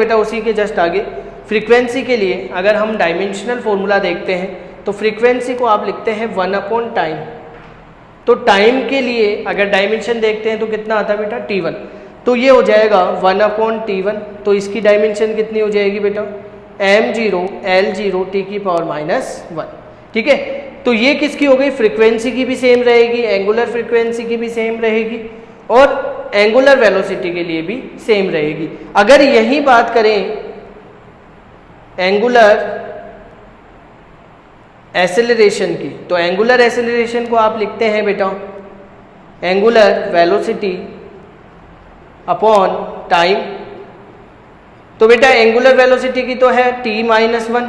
बेटा उसी के जस्ट आगे फ्रीक्वेंसी के लिए अगर हम डायमेंशनल फॉर्मूला देखते हैं तो फ्रीक्वेंसी को आप लिखते हैं 1 टाइम। तो टाइम के लिए अगर डायमेंशन देखते हैं तो कितना आता है बेटा t1, तो ये हो जाएगा 1/t1। तो इसकी डायमेंशन कितनी हो जाएगी बेटा m0 L0 t की पावर -1। ठीक है, तो ये किसकी हो गई, फ्रीक्वेंसी की भी सेम रहेगी, एंगुलर फ्रीक्वेंसी की भी सेम रहेगी और एंगुलर वेलोसिटी के लिए भी सेम रहेगी। अगर यही बात करें एंगुलर एक्सेलरेशन की, तो एंगुलर एक्सेलरेशन को आप लिखते हैं बेटा एंगुलर वेलोसिटी अपॉन टाइम। तो बेटा एंगुलर वेलोसिटी की तो है t-1,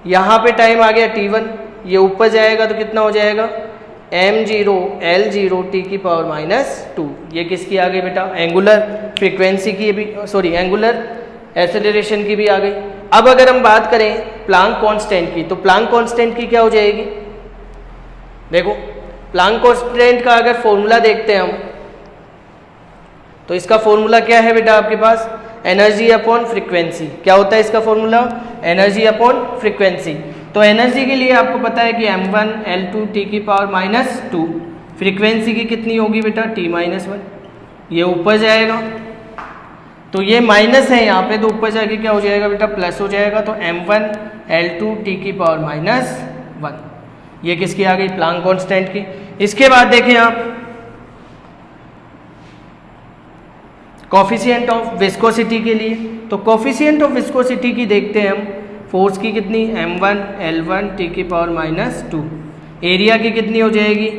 यहाँ पे टाइम आ गया t1, ये ऊपर जाएगा तो कितना हो जाएगा m0 L0 t की पावर -2। ये किसकी आ गई बेटा एंगुलर फ्रीक्वेंसी की भी, सॉरी एंगुलर एक्सेलरेशन की भी आ गई। अब अगर हम बात करें प्लांक कांस्टेंट की, तो प्लांक कांस्टेंट की क्या हो जाएगी, देखो प्लांक कांस्टेंट का अगर फॉर्मूला देखते हैं हम, तो इसका फॉर्मूला क्या है बेटा आपके पास एनर्जी अपॉन फ्रीक्वेंसी। क्या होता है इसका फॉर्मूला एनर्जी अपॉन फ्रीक्वेंसी। तो एनर्जी के लिए आपको पता है कि m1 L2 t की पावर -2, फ्रीक्वेंसी की कितनी होगी बेटा t-1, ये ऊपर जाएगा तो ये माइनस है यहाँ पे, तो ऊपर जाके क्या हो जाएगा बेटा प्लस हो जाएगा, तो m1 L2 t की पावर -1। ये किसकी आ गई प्लांक कांस्टेंट की। इसके बाद देखें आप कोफिशिएंट ऑफ विस्कोसिटी के लिए, तो कोफिशिएंट ऑफ विस्कोसिटी की देखते हैं हम, फोर्स की कितनी m1 L1 t की पावर -2, एरिया की कितनी हो जाएगी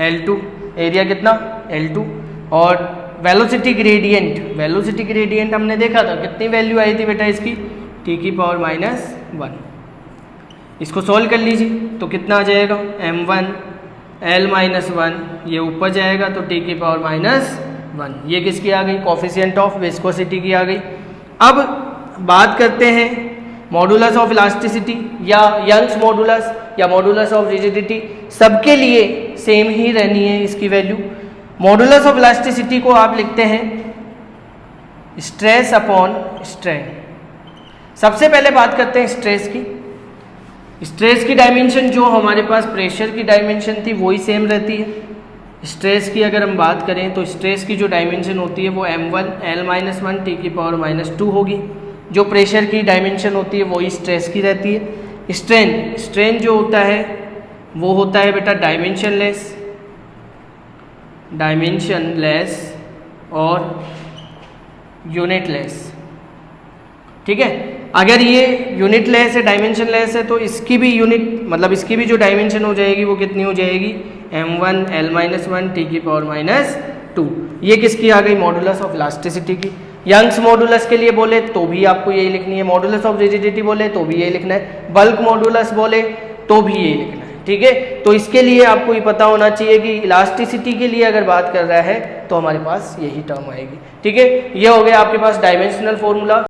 L2, एरिया कितना L2, और वेलोसिटी ग्रेडियंट हमने देखा था कितनी वैल्यू आई थी बेटा इसकी t की पावर -1। इसको सॉल्व कर लीजिए तो कितना आ जाएगा m1 L-1, ये ऊपर जाएगा तो t की पावर -1। ये किसकी आ गई कोफिशिएंट ऑफ विस्कोसिटी की आ गई। अब बात करते हैं मॉडुलस ऑफ इलास्टिसिटी या यंग्स मॉडुलस या मॉडुलस ऑफ रिजिडिटी, सबके लिए सेम ही रहनी है इसकी वैल्यू। मॉडुलस ऑफ इलास्टिसिटी को आप लिखते हैं स्ट्रेस अपॉन स्ट्रेन। सबसे पहले बात करते हैं स्ट्रेस की। स्ट्रेस की डायमेंशन जो हमारे पास प्रेशर की डायमेंशन थी वही सेम रहती है। स्ट्रेस की अगर हम बात करें तो स्ट्रेस की जो डायमेंशन होती है वो m1 L-1 t की पावर -2 होगी। जो प्रेशर की डायमेंशन होती है वही स्ट्रेस की रहती है। स्ट्रेन जो होता है वो होता है बेटा डायमेंशनलेस और यूनिटलेस। ठीक है, अगर ये यूनिटलेस है डायमेंशनलेस है तो इसकी भी यूनिट मतलब इसकी भी जो डायमेंशन हो जाएगी वो कितनी हो जाएगी m1 L-1 t की पावर -2। ये किसकी आ गई मॉडुलस ऑफ इलास्टिसिटी की। यंग्स मॉडुलस के लिए बोले तो भी आपको यही लिखनी है, मॉडुलस ऑफ रिजिडिटी बोले तो भी यही लिखना है, बल्क मॉडुलस बोले तो भी यही लिखना है। ठीक है, तो इसके लिए आपको ये पता होना चाहिए कि इलास्टिसिटी के लिए अगर बात कर रहा है तो हमारे पास यही टर्म आएगी। ठीक है, ये हो गया आपके पास डायमेंशनल फॉर्मूला।